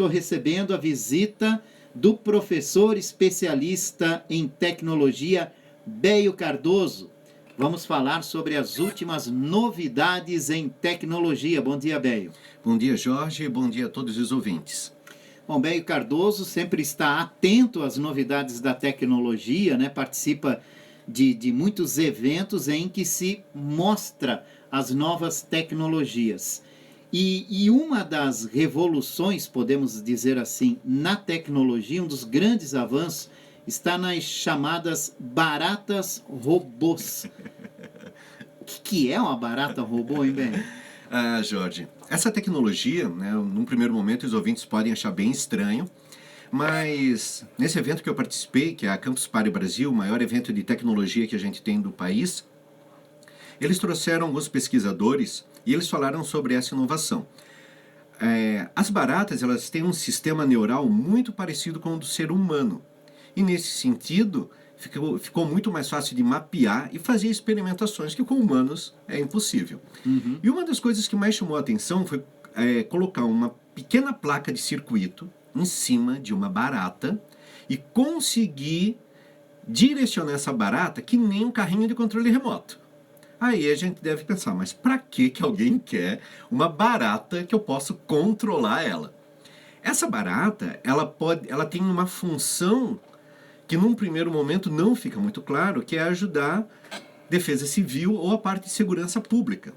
estou recebendo a visita do professor especialista em tecnologia, Beio Cardoso. Vamos falar sobre as últimas novidades em tecnologia. Bom dia, Beio. Bom dia, Jorge. Bom dia a todos os ouvintes. Bom, Beio Cardoso sempre está atento às novidades da tecnologia, né? Participa de muitos eventos em que se mostra as novas tecnologias. E uma das revoluções, podemos dizer assim, na tecnologia, um dos grandes avanços, está nas chamadas baratas robôs. O que é uma barata robô, hein, Ben? Jorge, essa tecnologia, né, num primeiro momento os ouvintes podem achar bem estranho, mas nesse evento que eu participei, que é a Campus Party Brasil, o maior evento de tecnologia que a gente tem do país, eles trouxeram alguns pesquisadores e eles falaram sobre essa inovação. As baratas, elas têm um sistema neural muito parecido com o do ser humano. E nesse sentido, ficou muito mais fácil de mapear e fazer experimentações que com humanos é impossível. E uma das coisas que mais chamou a atenção foi colocar uma pequena placa de circuito em cima de uma barata e conseguir direcionar essa barata que nem um carrinho de controle remoto. Aí a gente deve pensar, mas para que alguém quer uma barata que eu possa controlar ela? Essa barata, ela tem uma função que num primeiro momento não fica muito claro, que é ajudar defesa civil ou a parte de segurança pública.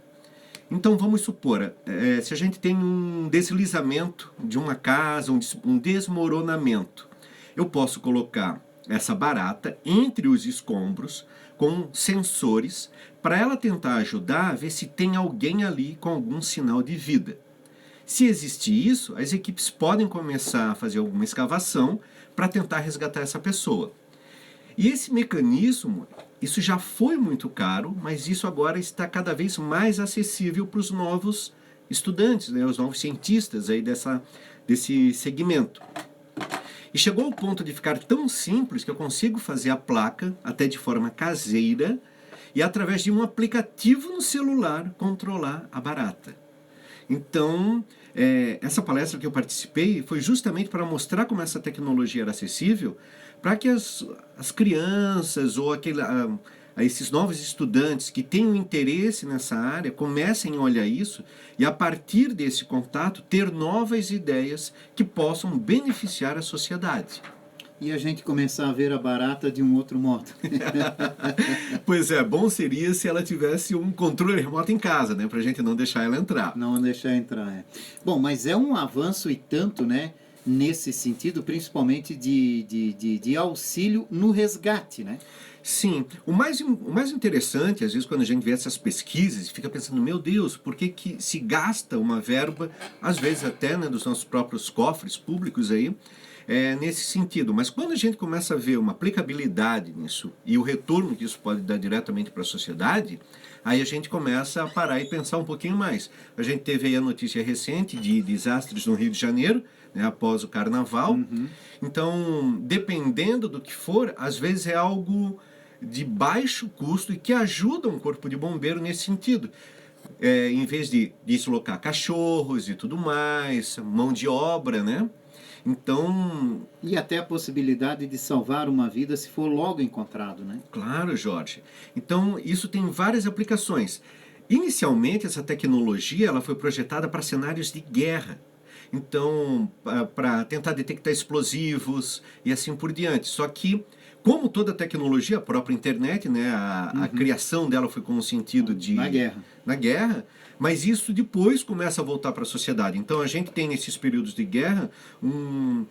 Então vamos supor, se a gente tem um deslizamento de uma casa, um desmoronamento, eu posso colocar essa barata entre os escombros com sensores para ela tentar ajudar a ver se tem alguém ali com algum sinal de vida. Se existir isso, as equipes podem começar a fazer alguma escavação para tentar resgatar essa pessoa. E esse mecanismo, isso já foi muito caro, mas isso agora está cada vez mais acessível para os novos estudantes, né, os novos cientistas aí desse segmento. E chegou ao ponto de ficar tão simples que eu consigo fazer a placa, até de forma caseira, e através de um aplicativo no celular, controlar a barata. Então, essa palestra que eu participei foi justamente para mostrar como essa tecnologia era acessível, para que as crianças ou esses novos estudantes que têm um interesse nessa área comecem a olhar isso e, a partir desse contato, ter novas ideias que possam beneficiar a sociedade. E a gente começar a ver a barata de um outro modo. Pois é, bom seria se ela tivesse um controle remoto em casa, né, para a gente não deixar ela entrar. Não deixar entrar, é. Bom, mas é um avanço e tanto, né, nesse sentido, principalmente de auxílio no resgate, né? Sim, o mais interessante, às vezes, quando a gente vê essas pesquisas, fica pensando, meu Deus, por que se gasta uma verba, às vezes até, né, dos nossos próprios cofres públicos aí, nesse sentido. Mas quando a gente começa a ver uma aplicabilidade nisso e o retorno que isso pode dar diretamente para a sociedade, aí a gente começa a parar e pensar um pouquinho mais. A gente teve aí a notícia recente de desastres no Rio de Janeiro, né, após o Carnaval. Então, dependendo do que for, às vezes é algo de baixo custo e que ajuda um corpo de bombeiro nesse sentido. Em vez de deslocar cachorros e tudo mais, mão de obra, né? Então... E até a possibilidade de salvar uma vida se for logo encontrado, né? Claro, Jorge. Então, isso tem várias aplicações. Inicialmente, essa tecnologia ela foi projetada para cenários de guerra. Então, para tentar detectar explosivos e assim por diante. Só que, como toda tecnologia, a própria internet, né, a criação dela foi com o sentido de... Na guerra. Mas isso depois começa a voltar para a sociedade. Então a gente tem nesses períodos de guerra um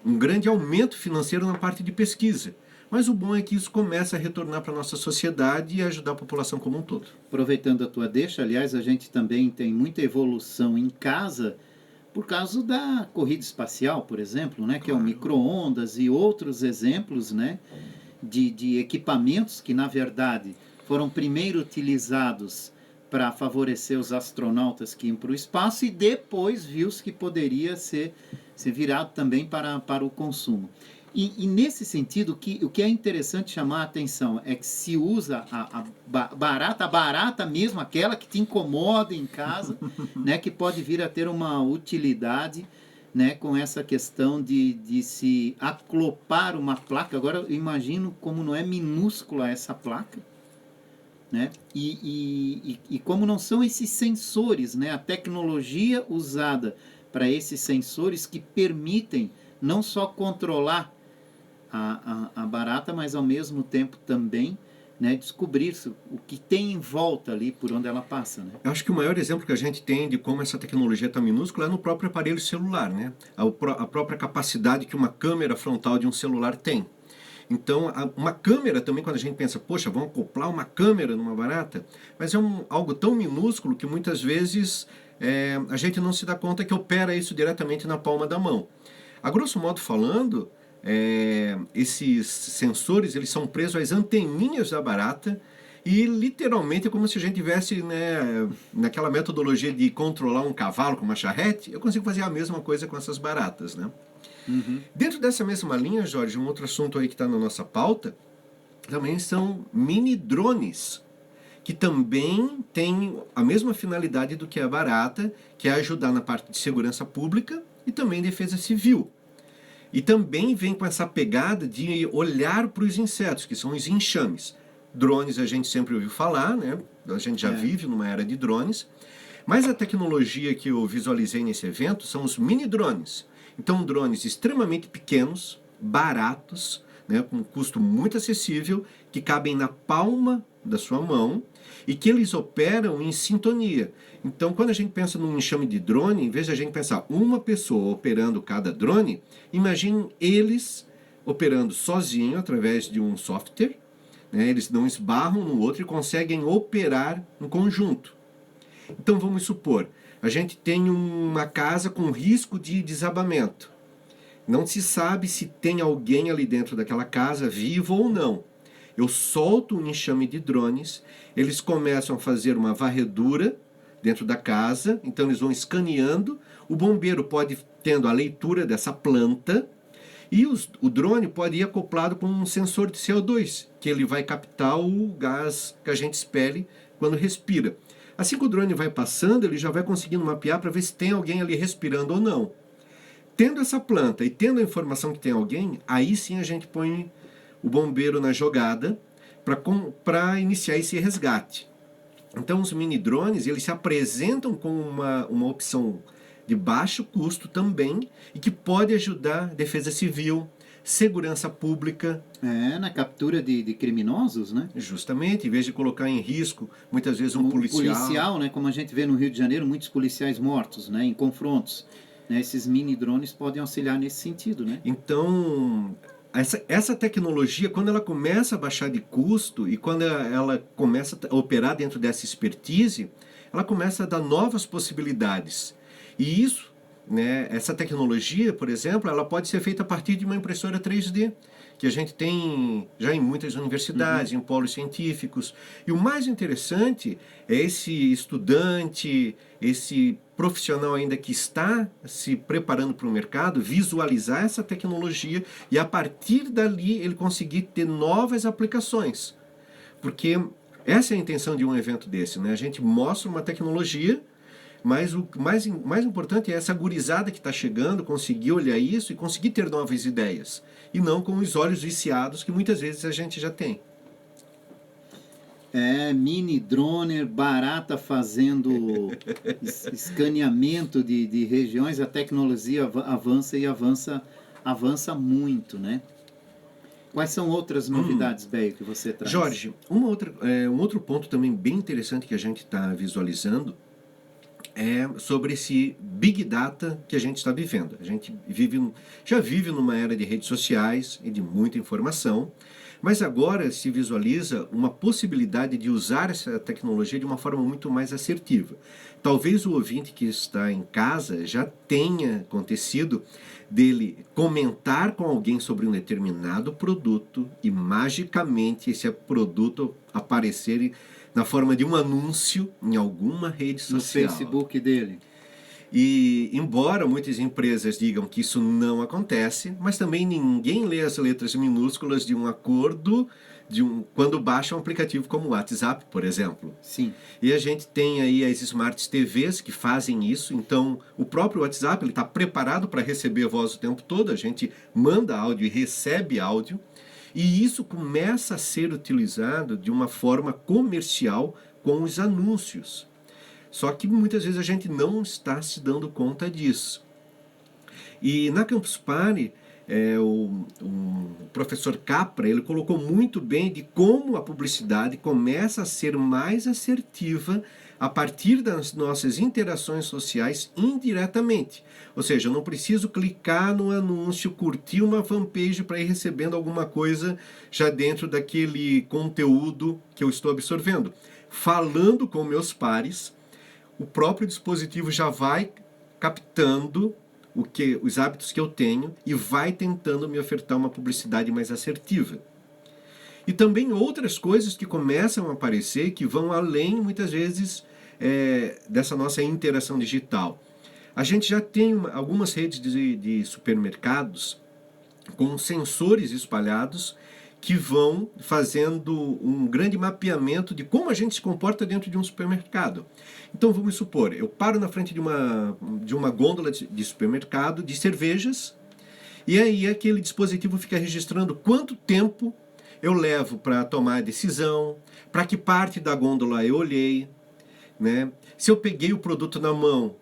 grande aumento financeiro na parte de pesquisa. Mas o bom é que isso começa a retornar para a nossa sociedade e ajudar a população como um todo. Aproveitando a tua deixa, aliás, a gente também tem muita evolução em casa por causa da corrida espacial, por exemplo, né, que é o micro-ondas e outros exemplos, né, de equipamentos que, na verdade, foram primeiro utilizados para favorecer os astronautas que iam para o espaço e depois viu-se que poderia ser virado também para o consumo. E nesse sentido, o que é interessante chamar a atenção é que se usa a barata mesmo, aquela que te incomoda em casa, né, que pode vir a ter uma utilidade né, com essa questão de se acoplar uma placa. Agora eu imagino como não é minúscula essa placa, né? E como não são esses sensores, né? A tecnologia usada para esses sensores que permitem não só controlar a barata, mas ao mesmo tempo também, né, descobrir o que tem em volta ali por onde ela passa, né? Eu acho que o maior exemplo que a gente tem de como essa tecnologia está minúscula é no próprio aparelho celular, né? A própria capacidade que uma câmera frontal de um celular tem. Então, uma câmera também, quando a gente pensa, poxa, vamos acoplar uma câmera numa barata, mas é algo tão minúsculo que muitas vezes a gente não se dá conta que opera isso diretamente na palma da mão. A grosso modo falando, esses sensores eles são presos às anteninhas da barata e literalmente é como se a gente tivesse, né, naquela metodologia de controlar um cavalo com uma charrete. Eu consigo fazer a mesma coisa com essas baratas, né? Uhum. Dentro dessa mesma linha, Jorge, um outro assunto aí que está na nossa pauta também são mini drones, que também tem a mesma finalidade do que a barata, que é ajudar na parte de segurança pública e também defesa civil. E também vem com essa pegada de olhar para os insetos, que são os enxames. Drones a gente sempre ouviu falar, né? A gente já vive numa era de drones. Mas a tecnologia que eu visualizei nesse evento são os mini drones. Então, drones extremamente pequenos, baratos, né, com um custo muito acessível, que cabem na palma da sua mão e que eles operam em sintonia. Então, quando a gente pensa num enxame de drone, em vez de a gente pensar uma pessoa operando cada drone, imagine eles operando sozinho através de um software, né, eles não esbarram no outro e conseguem operar em conjunto. Então, vamos supor, a gente tem uma casa com risco de desabamento. Não se sabe se tem alguém ali dentro daquela casa, vivo ou não. Eu solto um enxame de drones, eles começam a fazer uma varredura dentro da casa, então eles vão escaneando, o bombeiro pode tendo a leitura dessa planta, e o drone pode ir acoplado com um sensor de CO2, que ele vai captar o gás que a gente expele quando respira. Assim que o drone vai passando, ele já vai conseguindo mapear para ver se tem alguém ali respirando ou não. Tendo essa planta e tendo a informação que tem alguém, aí sim a gente põe o bombeiro na jogada para iniciar esse resgate. Então os mini drones eles se apresentam como uma opção de baixo custo também e que pode ajudar a defesa civil, segurança pública. Na captura de criminosos, né? Justamente, em vez de colocar em risco, muitas vezes um policial, né? Como a gente vê no Rio de Janeiro, muitos policiais mortos, né? Em confrontos. Né? Esses mini drones podem auxiliar nesse sentido, né? Então, essa tecnologia, quando ela começa a baixar de custo e quando ela começa a operar dentro dessa expertise, ela começa a dar novas possibilidades. E isso, né, essa tecnologia, por exemplo, ela pode ser feita a partir de uma impressora 3D, que a gente tem já em muitas universidades, em polos científicos. E o mais interessante é esse estudante, esse profissional ainda que está se preparando para o mercado, visualizar essa tecnologia e a partir dali ele conseguir ter novas aplicações. Porque essa é a intenção de um evento desse, né? A gente mostra uma tecnologia, mas o mais importante é essa gurizada que está chegando, conseguir olhar isso e conseguir ter novas ideias. E não com os olhos viciados que muitas vezes a gente já tem. Mini drone, barata fazendo escaneamento de regiões, a tecnologia avança e avança muito, né? Quais são outras novidades, Beio, que você traz? Jorge, um outro ponto também bem interessante que a gente está visualizando é sobre esse Big Data que a gente está vivendo. A gente já vive numa era de redes sociais e de muita informação, mas agora se visualiza uma possibilidade de usar essa tecnologia de uma forma muito mais assertiva. Talvez o ouvinte que está em casa já tenha acontecido dele comentar com alguém sobre um determinado produto e magicamente esse produto aparecer na forma de um anúncio em alguma rede social. No Facebook dele. E embora muitas empresas digam que isso não acontece, mas também ninguém lê as letras minúsculas de um acordo quando baixa um aplicativo como o WhatsApp, por exemplo. Sim. E a gente tem aí as Smart TVs que fazem isso, então o próprio WhatsApp está preparado para receber voz o tempo todo, a gente manda áudio e recebe áudio, e isso começa a ser utilizado de uma forma comercial com os anúncios. Só que muitas vezes a gente não está se dando conta disso. E na Campus Party, o professor Capra, ele colocou muito bem de como a publicidade começa a ser mais assertiva a partir das nossas interações sociais indiretamente. Ou seja, eu não preciso clicar no anúncio, curtir uma fanpage para ir recebendo alguma coisa já dentro daquele conteúdo que eu estou absorvendo. Falando com meus pares, o próprio dispositivo já vai captando os hábitos que eu tenho e vai tentando me ofertar uma publicidade mais assertiva. E também outras coisas que começam a aparecer que vão além, muitas vezes, dessa nossa interação digital. A gente já tem algumas redes de supermercados com sensores espalhados que vão fazendo um grande mapeamento de como a gente se comporta dentro de um supermercado. Então vamos supor, eu paro na frente de uma gôndola de supermercado de cervejas, e aí aquele dispositivo fica registrando quanto tempo eu levo para tomar a decisão, para que parte da gôndola eu olhei, né? Se eu peguei o produto na mão,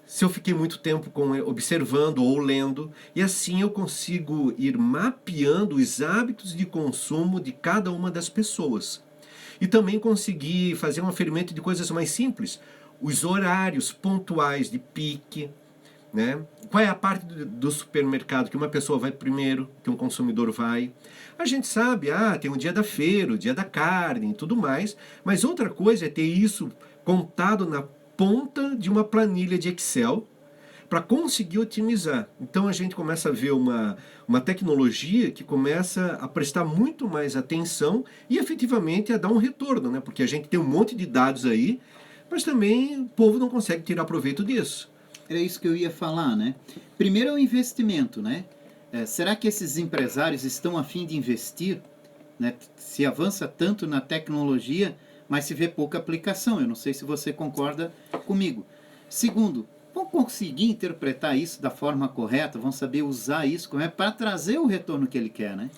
se eu fiquei muito tempo observando ou lendo, e assim eu consigo ir mapeando os hábitos de consumo de cada uma das pessoas. E também conseguir fazer um aferimento de coisas mais simples, os horários pontuais de pique, né? Qual é a parte do supermercado que uma pessoa vai primeiro, que um consumidor vai. A gente sabe, tem o dia da feira, o dia da carne e tudo mais, mas outra coisa é ter isso contado na ponta de uma planilha de Excel para conseguir otimizar. Então a gente começa a ver uma tecnologia que começa a prestar muito mais atenção e efetivamente a dar um retorno, né? Porque a gente tem um monte de dados aí, mas também o povo não consegue tirar proveito disso. Era isso que eu ia falar, né? Primeiro é o investimento, né? Será que esses empresários estão a fim de investir? Né? Se avança tanto na tecnologia, mas se vê pouca aplicação. Eu não sei se você concorda comigo. Segundo, vão conseguir interpretar isso da forma correta, vão saber usar isso para trazer o retorno que ele quer, né?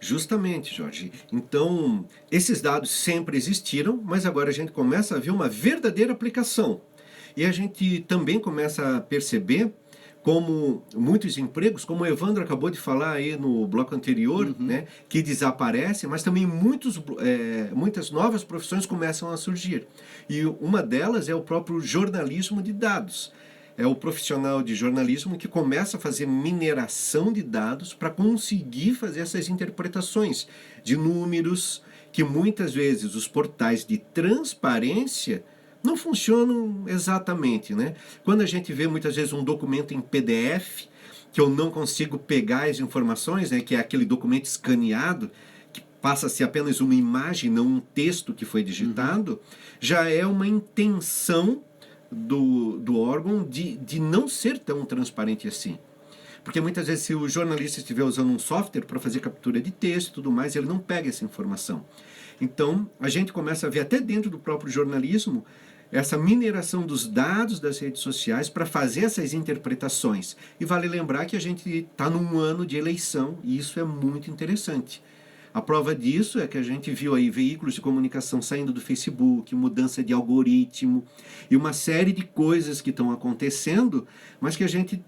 Justamente, Jorge. Então, esses dados sempre existiram, mas agora a gente começa a ver uma verdadeira aplicação. E a gente também começa a perceber como muitos empregos, como o Evandro acabou de falar aí no bloco anterior, né, que desaparecem, mas também muitas novas profissões começam a surgir. E uma delas é o próprio jornalismo de dados. É o profissional de jornalismo que começa a fazer mineração de dados para conseguir fazer essas interpretações de números que muitas vezes os portais de transparência não funcionam exatamente, né? Quando a gente vê muitas vezes um documento em PDF, que eu não consigo pegar as informações, né, que é aquele documento escaneado, que passa a ser apenas uma imagem, não um texto que foi digitado, já é uma intenção do órgão de não ser tão transparente assim. Porque muitas vezes se o jornalista estiver usando um software para fazer captura de texto e tudo mais, ele não pega essa informação. Então, a gente começa a ver até dentro do próprio jornalismo essa mineração dos dados das redes sociais para fazer essas interpretações. E vale lembrar que a gente está num ano de eleição e isso é muito interessante. A prova disso é que a gente viu aí veículos de comunicação saindo do Facebook, mudança de algoritmo e uma série de coisas que estão acontecendo, mas que a gente,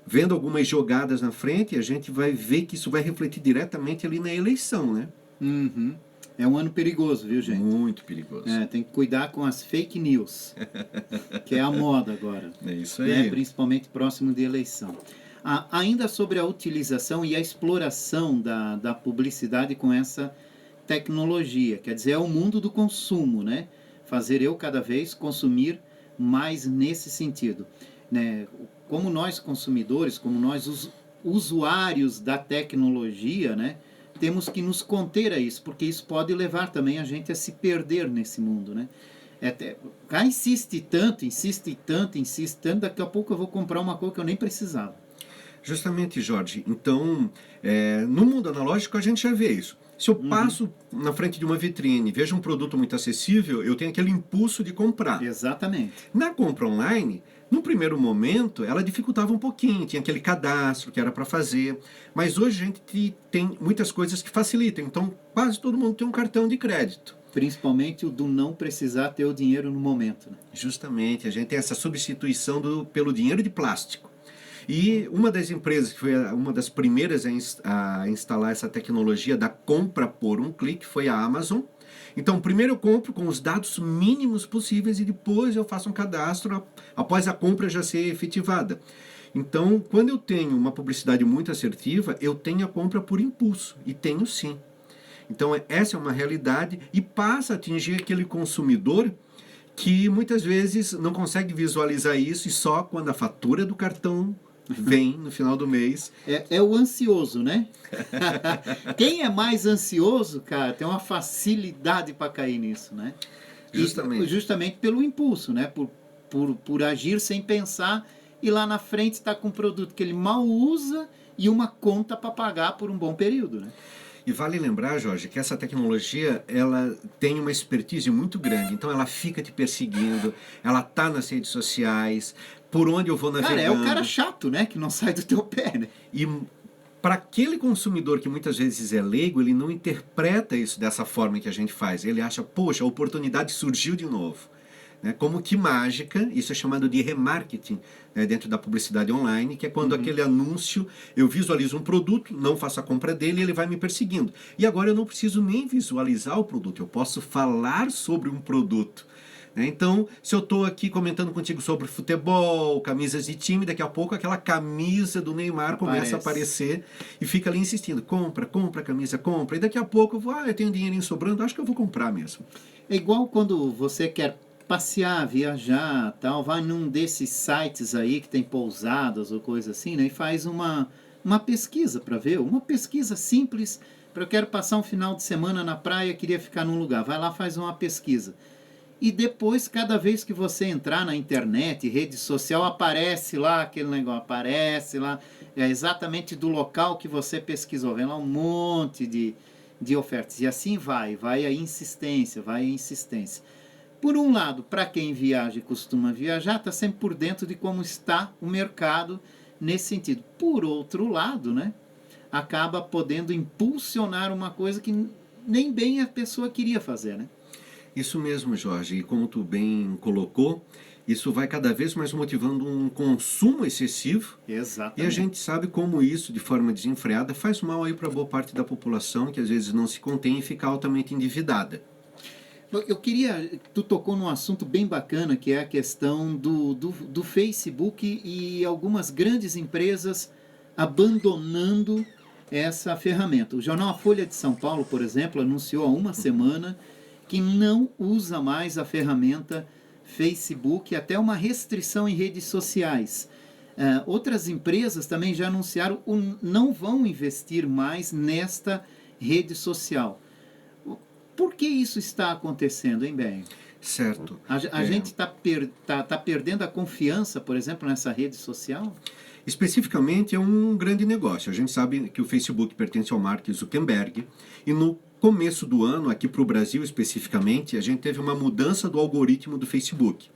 vendo algumas jogadas na frente, a gente vai ver que isso vai refletir diretamente ali na eleição, né? Uhum. É um ano perigoso, viu, gente? Muito perigoso. Tem que cuidar com as fake news, que é a moda agora. É isso aí. Principalmente próximo de eleição. Ainda sobre a utilização e a exploração da publicidade com essa tecnologia, quer dizer, é o mundo do consumo, né? Fazer eu cada vez consumir mais nesse sentido. Né? Como nós consumidores, como nós usuários da tecnologia, né? Temos que nos conter a isso, porque isso pode levar também a gente a se perder nesse mundo, né? Insiste tanto, daqui a pouco eu vou comprar uma coisa que eu nem precisava. Justamente, Jorge. Então, no mundo analógico a gente já vê isso. Se eu passo na frente de uma vitrine, vejo um produto muito acessível, eu tenho aquele impulso de comprar. Exatamente. Na compra online, no primeiro momento, ela dificultava um pouquinho, tinha aquele cadastro que era para fazer, mas hoje a gente tem muitas coisas que facilitam, então quase todo mundo tem um cartão de crédito. Principalmente o do não precisar ter o dinheiro no momento, né? Justamente, a gente tem essa substituição pelo dinheiro de plástico. E uma das empresas que foi uma das primeiras a instalar essa tecnologia da compra por um clique foi a Amazon. Então, primeiro eu compro com os dados mínimos possíveis e depois eu faço um cadastro após a compra já ser efetivada. Então, quando eu tenho uma publicidade muito assertiva, eu tenho a compra por impulso, e tenho sim. Então, essa é uma realidade e passa a atingir aquele consumidor que muitas vezes não consegue visualizar isso e só quando a fatura do cartão vem no final do mês. É o ansioso, né? Quem é mais ansioso, cara, tem uma facilidade para cair nisso, né? Justamente. E justamente pelo impulso, né? Por agir sem pensar e lá na frente está com um produto que ele mal usa e uma conta para pagar por um bom período, né? E vale lembrar, Jorge, que essa tecnologia ela tem uma expertise muito grande. Então ela fica te perseguindo, ela tá nas redes sociais, por onde eu vou navegando. Cara, é o cara chato, né? Que não sai do teu pé, né? E para aquele consumidor que muitas vezes é leigo, ele não interpreta isso dessa forma que a gente faz. Ele acha, poxa, a oportunidade surgiu de novo. Como que mágica, isso é chamado de remarketing, né, dentro da publicidade online, que é quando aquele anúncio, eu visualizo um produto, não faço a compra dele e ele vai me perseguindo. E agora eu não preciso nem visualizar o produto, eu posso falar sobre um produto. Então, se eu estou aqui comentando contigo sobre futebol, camisas de time, daqui a pouco aquela camisa do Neymar começa a aparecer e fica ali insistindo, compra, compra a camisa, compra. E daqui a pouco eu vou, eu tenho dinheirinho sobrando, acho que eu vou comprar mesmo. É igual quando você quer passear, viajar, tal, vai num desses sites aí que tem pousadas ou coisa assim, né, e faz uma pesquisa para ver, uma pesquisa simples, para eu quero passar um final de semana na praia, queria ficar num lugar, vai lá, faz uma pesquisa. E depois, cada vez que você entrar na internet, rede social, aparece lá aquele negócio, aparece lá, é exatamente do local que você pesquisou, vem lá um monte de ofertas. E assim vai a insistência, vai a insistência. Por um lado, para quem viaja e costuma viajar, está sempre por dentro de como está o mercado nesse sentido. Por outro lado, né, acaba podendo impulsionar uma coisa que nem bem a pessoa queria fazer, né? Isso mesmo, Jorge. E como tu bem colocou, isso vai cada vez mais motivando um consumo excessivo. Exatamente. E a gente sabe como isso, de forma desenfreada, faz mal aí para boa parte da população que às vezes não se contém e fica altamente endividada. Eu queria, tu tocou num assunto bem bacana, que é a questão do Facebook e algumas grandes empresas abandonando essa ferramenta. O jornal A Folha de São Paulo, por exemplo, anunciou há uma semana que não usa mais a ferramenta Facebook, até uma restrição em redes sociais. Outras empresas também já anunciaram não vão investir mais nesta rede social. Por que isso está acontecendo, hein, Ben? Certo. A gente tá perdendo a confiança, por exemplo, nessa rede social? Especificamente é um grande negócio. A gente sabe que o Facebook pertence ao Mark Zuckerberg e no começo do ano, aqui para o Brasil especificamente, a gente teve uma mudança do algoritmo do Facebook.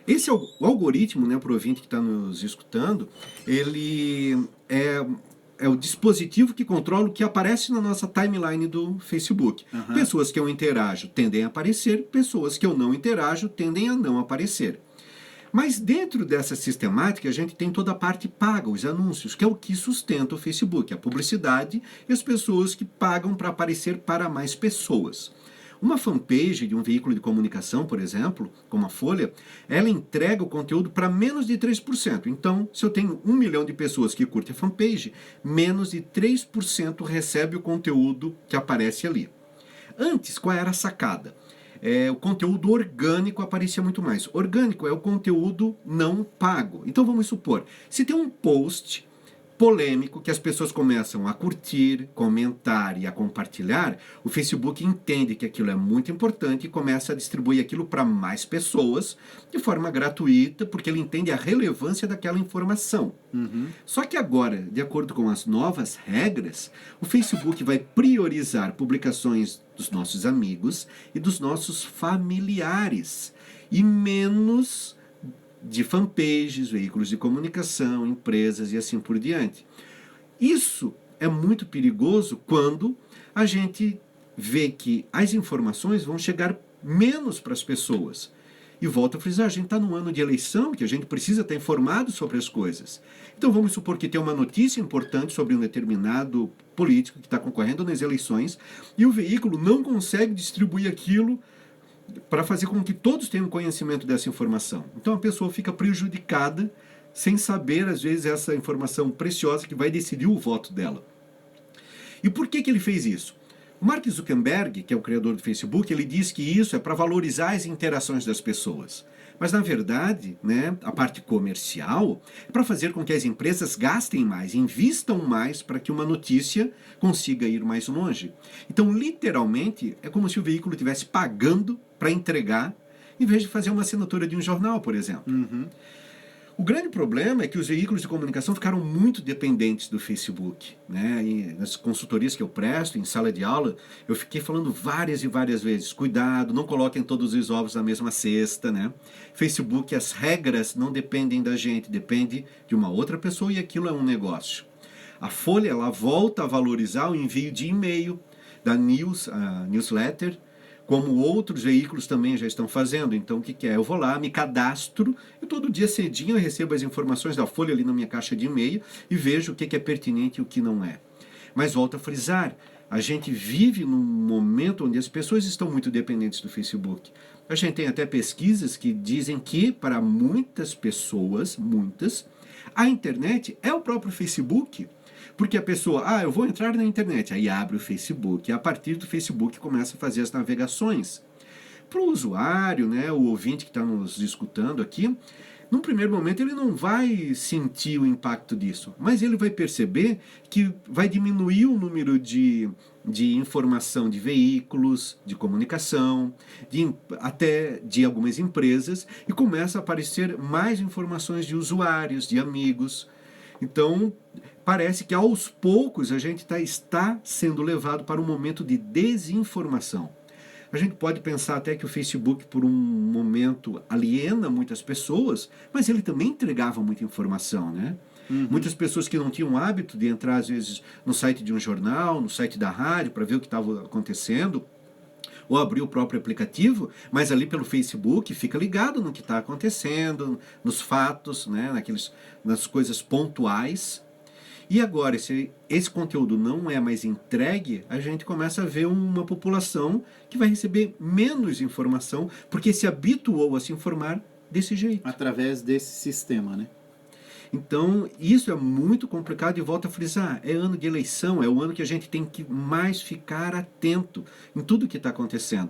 Esse o algoritmo, né, para o ouvinte que está nos escutando, ele é o dispositivo que controla o que aparece na nossa timeline do Facebook. Pessoas que eu interajo tendem a aparecer, pessoas que eu não interajo tendem a não aparecer. Mas dentro dessa sistemática a gente tem toda a parte paga, os anúncios, que é o que sustenta o Facebook, a publicidade e as pessoas que pagam para aparecer para mais pessoas. Uma fanpage de um veículo de comunicação, por exemplo, como a Folha, ela entrega o conteúdo para menos de 3%. Então, se eu tenho 1 milhão de pessoas que curtem a fanpage, menos de 3% recebe o conteúdo que aparece ali. Antes, qual era a sacada? O conteúdo orgânico aparecia muito mais. Orgânico é o conteúdo não pago. Então vamos supor, se tem um post polêmico, que as pessoas começam a curtir, comentar e a compartilhar, o Facebook entende que aquilo é muito importante e começa a distribuir aquilo para mais pessoas de forma gratuita, porque ele entende a relevância daquela informação. Só que agora, de acordo com as novas regras, o Facebook vai priorizar publicações dos nossos amigos e dos nossos familiares, e menos de fanpages, veículos de comunicação, empresas e assim por diante. Isso é muito perigoso quando a gente vê que as informações vão chegar menos para as pessoas. E volto a frisar, a gente está num ano de eleição, que a gente precisa estar informado sobre as coisas. Então vamos supor que tem uma notícia importante sobre um determinado político que está concorrendo nas eleições e o veículo não consegue distribuir aquilo para fazer com que todos tenham conhecimento dessa informação. Então a pessoa fica prejudicada sem saber, às vezes, essa informação preciosa que vai decidir o voto dela. E por que ele fez isso? O Mark Zuckerberg, que é o criador do Facebook, ele diz que isso é para valorizar as interações das pessoas. Mas, na verdade, né, a parte comercial é para fazer com que as empresas gastem mais, invistam mais para que uma notícia consiga ir mais longe. Então, literalmente, é como se o veículo estivesse pagando para entregar, em vez de fazer uma assinatura de um jornal, por exemplo. O grande problema é que os veículos de comunicação ficaram muito dependentes do Facebook, né? E nas consultorias que eu presto, em sala de aula, eu fiquei falando várias e várias vezes, cuidado, não coloquem todos os ovos na mesma cesta, né? Facebook, as regras não dependem da gente, depende de uma outra pessoa e aquilo é um negócio. A Folha, ela volta a valorizar o envio de e-mail, da newsletter, como outros veículos também já estão fazendo. Então, o que é? Eu vou lá, me cadastro, e todo dia cedinho eu recebo as informações da Folha ali na minha caixa de e-mail e vejo o que é pertinente e o que não é. Mas volto a frisar, a gente vive num momento onde as pessoas estão muito dependentes do Facebook. A gente tem até pesquisas que dizem que, para muitas pessoas, a internet é o próprio Facebook. Porque a pessoa, eu vou entrar na internet, aí abre o Facebook, e a partir do Facebook começa a fazer as navegações. Para o usuário, né, o ouvinte que está nos escutando aqui, num primeiro momento ele não vai sentir o impacto disso, mas ele vai perceber que vai diminuir o número de informação de veículos, de comunicação, até de algumas empresas, e começa a aparecer mais informações de usuários, de amigos. Então, parece que aos poucos a gente está sendo levado para um momento de desinformação. A gente pode pensar até que o Facebook, por um momento, aliena muitas pessoas, mas ele também entregava muita informação, né? Muitas pessoas que não tinham hábito de entrar, às vezes, no site de um jornal, no site da rádio, para ver o que estava acontecendo, ou abrir o próprio aplicativo, mas ali pelo Facebook fica ligado no que está acontecendo, nos fatos, né, nas coisas pontuais. E agora, se esse conteúdo não é mais entregue, a gente começa a ver uma população que vai receber menos informação, porque se habituou a se informar desse jeito. Através desse sistema, né? Então, isso é muito complicado e volto a frisar, é ano de eleição, é o ano que a gente tem que mais ficar atento em tudo que está acontecendo.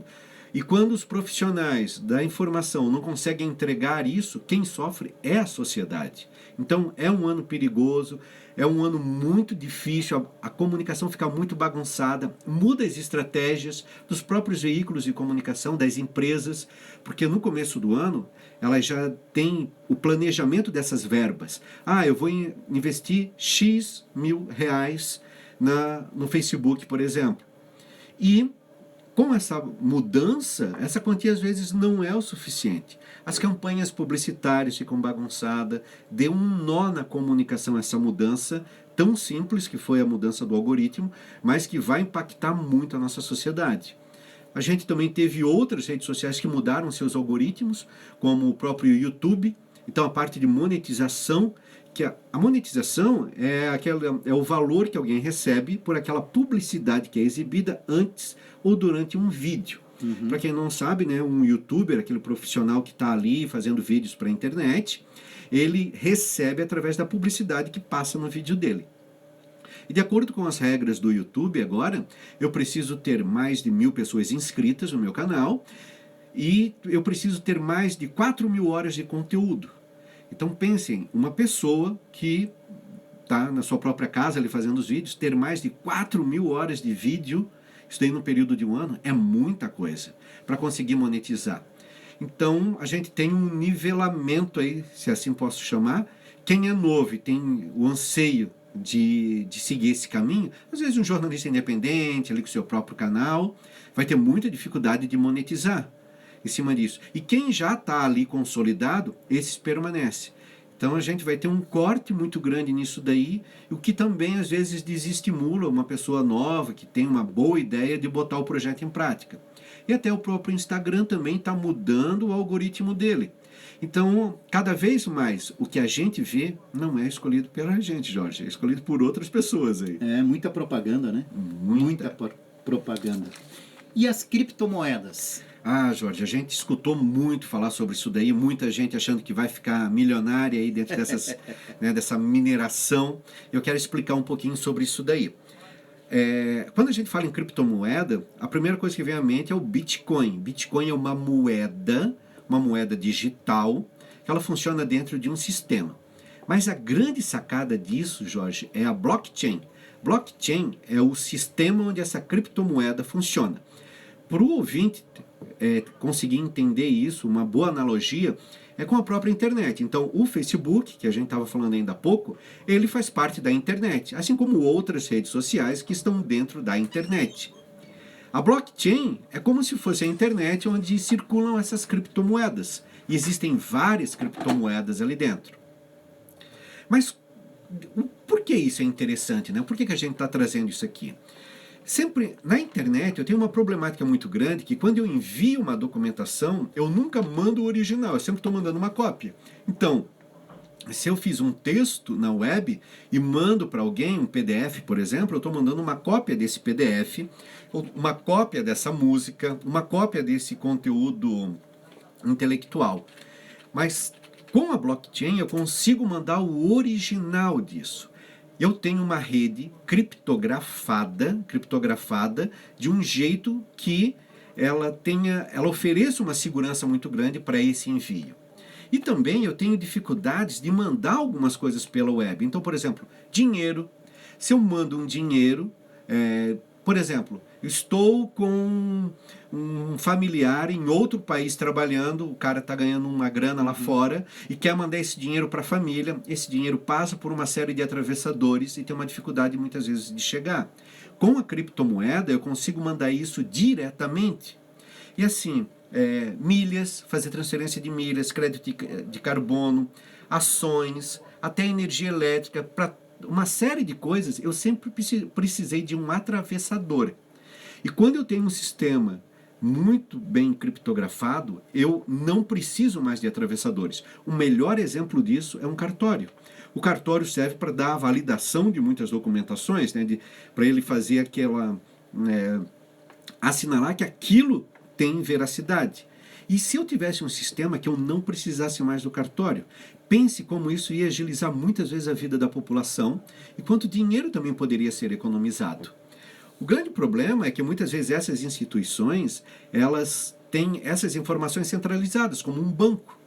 E quando os profissionais da informação não conseguem entregar isso, quem sofre é a sociedade. Então, é um ano perigoso, é um ano muito difícil, a comunicação fica muito bagunçada, muda as estratégias dos próprios veículos de comunicação, das empresas, porque no começo do ano elas já têm o planejamento dessas verbas. Eu vou investir X mil reais no Facebook, por exemplo. E com essa mudança, essa quantia às vezes não é o suficiente. As campanhas publicitárias ficam bagunçadas, deu um nó na comunicação essa mudança, tão simples que foi a mudança do algoritmo, mas que vai impactar muito a nossa sociedade. A gente também teve outras redes sociais que mudaram seus algoritmos, como o próprio YouTube. Então a parte de monetização, que a monetização é o valor que alguém recebe por aquela publicidade que é exibida antes ou durante um vídeo. Para quem não sabe, né, um youtuber, aquele profissional que está ali fazendo vídeos para a internet, ele recebe através da publicidade que passa no vídeo dele. E de acordo com as regras do YouTube agora, eu preciso ter mais de 1.000 pessoas inscritas no meu canal e eu preciso ter mais de 4.000 horas de conteúdo. Então pensem, uma pessoa que tá na sua própria casa ali fazendo os vídeos, ter mais de 4.000 horas de vídeo, isso daí no período de um ano, é muita coisa para conseguir monetizar. Então, a gente tem um nivelamento aí, se assim posso chamar. Quem é novo e tem o anseio de seguir esse caminho, às vezes um jornalista independente, ali com o seu próprio canal, vai ter muita dificuldade de monetizar em cima disso. E quem já está ali consolidado, esses permanece. Então a gente vai ter um corte muito grande nisso daí, o que também às vezes desestimula uma pessoa nova que tem uma boa ideia de botar o projeto em prática. E até o próprio Instagram também está mudando o algoritmo dele. Então, cada vez mais, o que a gente vê não é escolhido pela gente, Jorge, é escolhido por outras pessoas aí. É muita propaganda, né? Muita propaganda. E as criptomoedas? Ah, Jorge, a gente escutou muito falar sobre isso daí, muita gente achando que vai ficar milionária aí dentro dessas, né, dessa mineração. Eu quero explicar um pouquinho sobre isso daí. Quando a gente fala em criptomoeda, a primeira coisa que vem à mente é o Bitcoin. Bitcoin é uma moeda digital, que ela funciona dentro de um sistema. Mas a grande sacada disso, Jorge, é a blockchain. Blockchain é o sistema onde essa criptomoeda funciona. Para o ouvinte conseguir entender isso, uma boa analogia é com a própria internet. Então, o Facebook, que a gente estava falando ainda há pouco, ele faz parte da internet, assim como outras redes sociais que estão dentro da internet. A blockchain é como se fosse a internet onde circulam essas criptomoedas. E existem várias criptomoedas ali dentro. Mas por que isso é interessante, né? Por que a gente está trazendo isso aqui? Sempre na internet eu tenho uma problemática muito grande que quando eu envio uma documentação, eu nunca mando o original, eu sempre estou mandando uma cópia. Então, se eu fiz um texto na web e mando para alguém um PDF, por exemplo, eu estou mandando uma cópia desse PDF, uma cópia dessa música, uma cópia desse conteúdo intelectual. Mas com a blockchain eu consigo mandar o original disso. Eu tenho uma rede criptografada de um jeito que ela ofereça uma segurança muito grande para esse envio. E também eu tenho dificuldades de mandar algumas coisas pela web. Então, por exemplo, dinheiro. Se eu mando um dinheiro, por exemplo, estou com um familiar em outro país trabalhando, o cara está ganhando uma grana lá fora e quer mandar esse dinheiro para a família, esse dinheiro passa por uma série de atravessadores e tem uma dificuldade muitas vezes de chegar. Com a criptomoeda eu consigo mandar isso diretamente. E assim, milhas, fazer transferência de milhas, crédito de carbono, ações, até energia elétrica, para uma série de coisas, eu sempre precisei de um atravessador. E quando eu tenho um sistema muito bem criptografado, eu não preciso mais de atravessadores. O melhor exemplo disso é um cartório. O cartório serve para dar a validação de muitas documentações, né, para ele fazer aquela... assinalar que aquilo tem veracidade. E se eu tivesse um sistema que eu não precisasse mais do cartório? Pense como isso ia agilizar muitas vezes a vida da população e quanto dinheiro também poderia ser economizado. O grande problema é que muitas vezes essas instituições, elas têm essas informações centralizadas, como um banco.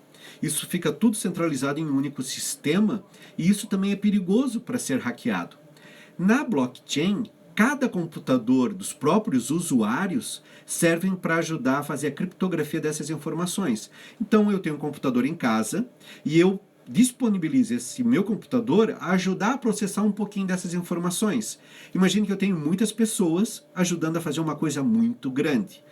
Isso fica tudo centralizado em um único sistema e isso também é perigoso para ser hackeado. Na blockchain, cada computador dos próprios usuários servem para ajudar a fazer a criptografia dessas informações. Então eu tenho um computador em casa e eu disponibilizo esse meu computador a ajudar a processar um pouquinho dessas informações. Imagine que eu tenho muitas pessoas ajudando a fazer uma coisa muito grande.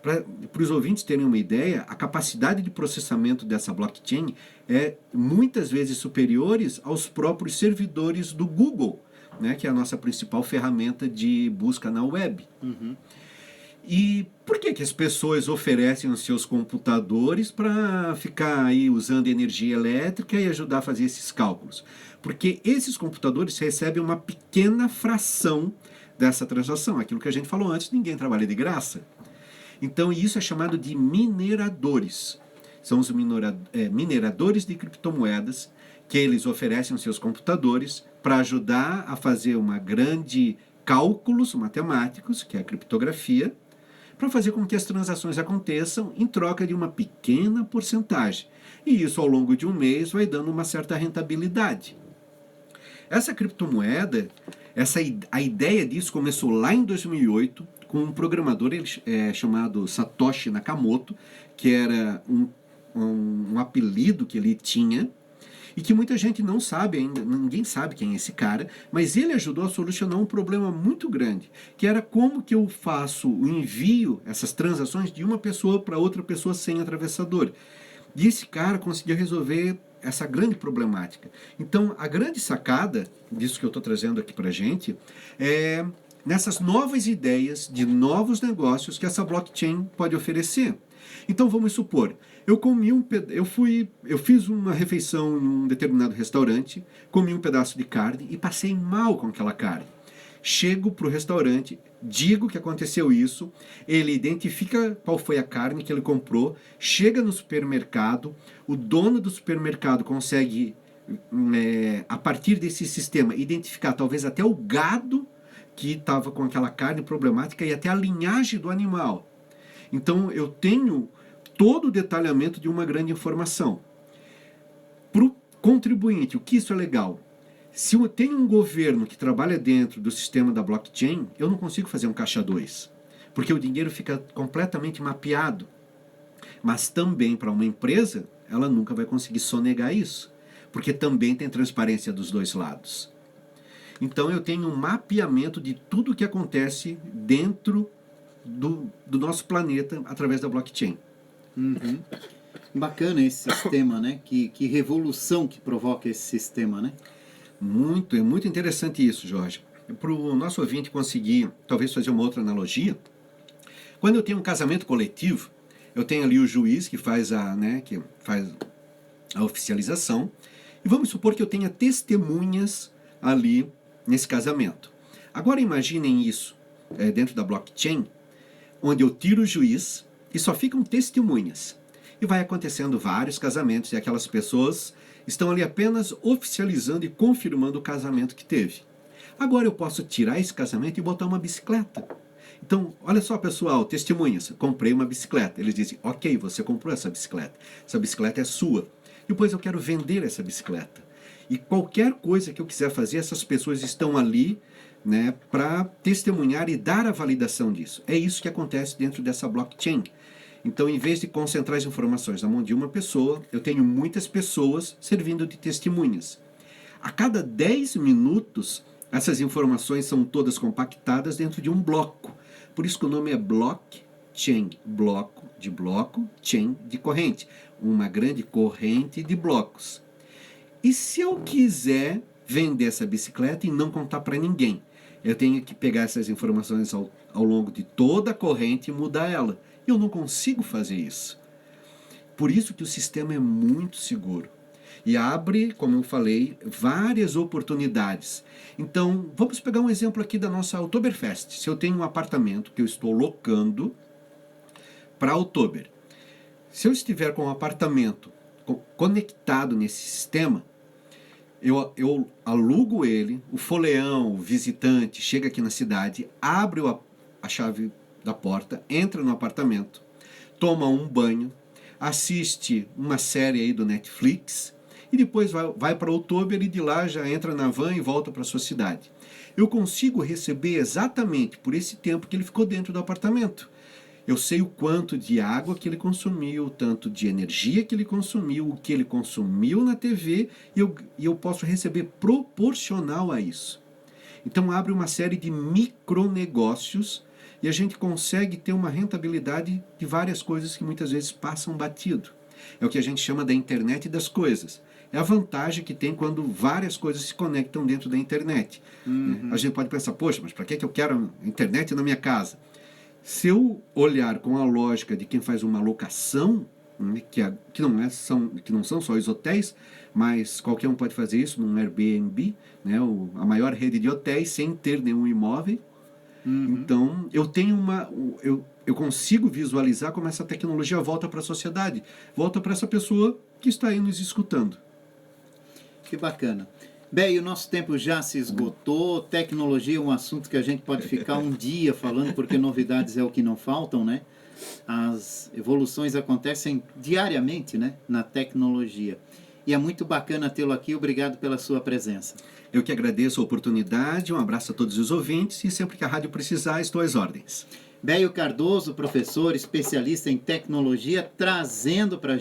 Para os ouvintes terem uma ideia, a capacidade de processamento dessa blockchain é muitas vezes superiores aos próprios servidores do Google, né, que é a nossa principal ferramenta de busca na web. E por que as pessoas oferecem os seus computadores para ficar aí usando energia elétrica e ajudar a fazer esses cálculos? Porque esses computadores recebem uma pequena fração dessa transação. Aquilo que a gente falou antes, ninguém trabalha de graça. Então isso é chamado de mineradores. São os mineradores de criptomoedas que eles oferecem os seus computadores para ajudar a fazer uma grande cálculos matemáticos, que é a criptografia, para fazer com que as transações aconteçam em troca de uma pequena porcentagem. E isso ao longo de um mês vai dando uma certa rentabilidade. Essa criptomoeda, a ideia disso começou lá em 2008 com um programador chamado Satoshi Nakamoto, que era um apelido que ele tinha e que muita gente não sabe ainda, ninguém sabe quem é esse cara, mas ele ajudou a solucionar um problema muito grande, que era como que eu faço o envio, essas transações de uma pessoa para outra pessoa sem atravessador. E esse cara conseguiu resolver essa grande problemática. Então, a grande sacada disso que eu estou trazendo aqui para a gente é nessas novas ideias de novos negócios que essa blockchain pode oferecer. Então, vamos supor, eu fiz uma refeição em um determinado restaurante, comi um pedaço de carne e passei mal com aquela carne. Chego para o restaurante, digo que aconteceu isso, ele identifica qual foi a carne que ele comprou, chega no supermercado, o dono do supermercado consegue, a partir desse sistema, identificar talvez até o gado que estava com aquela carne problemática e até a linhagem do animal. Então eu tenho todo o detalhamento de uma grande informação. Para o contribuinte, o que isso é legal? Se eu tenho um governo que trabalha dentro do sistema da blockchain, eu não consigo fazer um caixa 2, porque o dinheiro fica completamente mapeado. Mas também para uma empresa, ela nunca vai conseguir sonegar isso, porque também tem transparência dos dois lados. Então eu tenho um mapeamento de tudo o que acontece dentro do nosso planeta através da blockchain. Uhum. Bacana esse sistema, né? Que revolução que provoca esse sistema, né? É muito interessante isso, Jorge. Para o nosso ouvinte conseguir, talvez, fazer uma outra analogia, quando eu tenho um casamento coletivo, eu tenho ali o juiz que faz a oficialização, e vamos supor que eu tenha testemunhas ali nesse casamento. Agora imaginem isso dentro da blockchain, onde eu tiro o juiz e só ficam testemunhas. E vai acontecendo vários casamentos e aquelas pessoas estão ali apenas oficializando e confirmando o casamento que teve. Agora eu posso tirar esse casamento e botar uma bicicleta. Então, olha só, pessoal, testemunhas, comprei uma bicicleta. Eles dizem, ok, você comprou essa bicicleta é sua. Depois eu quero vender essa bicicleta. E qualquer coisa que eu quiser fazer, essas pessoas estão ali, né, para testemunhar e dar a validação disso. É isso que acontece dentro dessa blockchain. Então, em vez de concentrar as informações na mão de uma pessoa, eu tenho muitas pessoas servindo de testemunhas. A cada 10 minutos, essas informações são todas compactadas dentro de um bloco. Por isso que o nome é blockchain. Bloco de bloco, chain de corrente. Uma grande corrente de blocos. E se eu quiser vender essa bicicleta e não contar para ninguém? Eu tenho que pegar essas informações ao longo de toda a corrente e mudar ela. Eu não consigo fazer isso. Por isso que o sistema é muito seguro. E abre, como eu falei, várias oportunidades. Então, vamos pegar um exemplo aqui da nossa Oktoberfest. Se eu tenho um apartamento que eu estou locando para Oktober, se eu estiver com um apartamento conectado nesse sistema, eu alugo ele, o foleão, o visitante, chega aqui na cidade, abre a chave da porta, entra no apartamento, toma um banho, assiste uma série aí do Netflix e depois vai para Oktober e de lá já entra na van e volta para a sua cidade. Eu consigo receber exatamente por esse tempo que ele ficou dentro do apartamento. Eu sei o quanto de água que ele consumiu, o tanto de energia que ele consumiu, o que ele consumiu na TV e eu posso receber proporcional a isso. Então abre uma série de micronegócios e a gente consegue ter uma rentabilidade de várias coisas que muitas vezes passam batido. É o que a gente chama da internet das coisas. É a vantagem que tem quando várias coisas se conectam dentro da internet. Uhum. A gente pode pensar, poxa, mas para que eu quero internet na minha casa? Se eu olhar com a lógica de quem faz uma locação, né, que não são só os hotéis, mas qualquer um pode fazer isso num Airbnb, né, a maior rede de hotéis sem ter nenhum imóvel. Uhum. Então, eu consigo visualizar como essa tecnologia volta para a sociedade, volta para essa pessoa que está aí nos escutando. Que bacana. Bem, o nosso tempo já se esgotou. Tecnologia é um assunto que a gente pode ficar um dia falando, porque novidades é o que não faltam, né? As evoluções acontecem diariamente, né, na tecnologia. e é muito bacana tê-lo aqui. Obrigado pela sua presença. Eu que agradeço a oportunidade, um abraço a todos os ouvintes e sempre que a rádio precisar, estou às ordens. Bélio Cardoso, professor, especialista em tecnologia, trazendo para a gente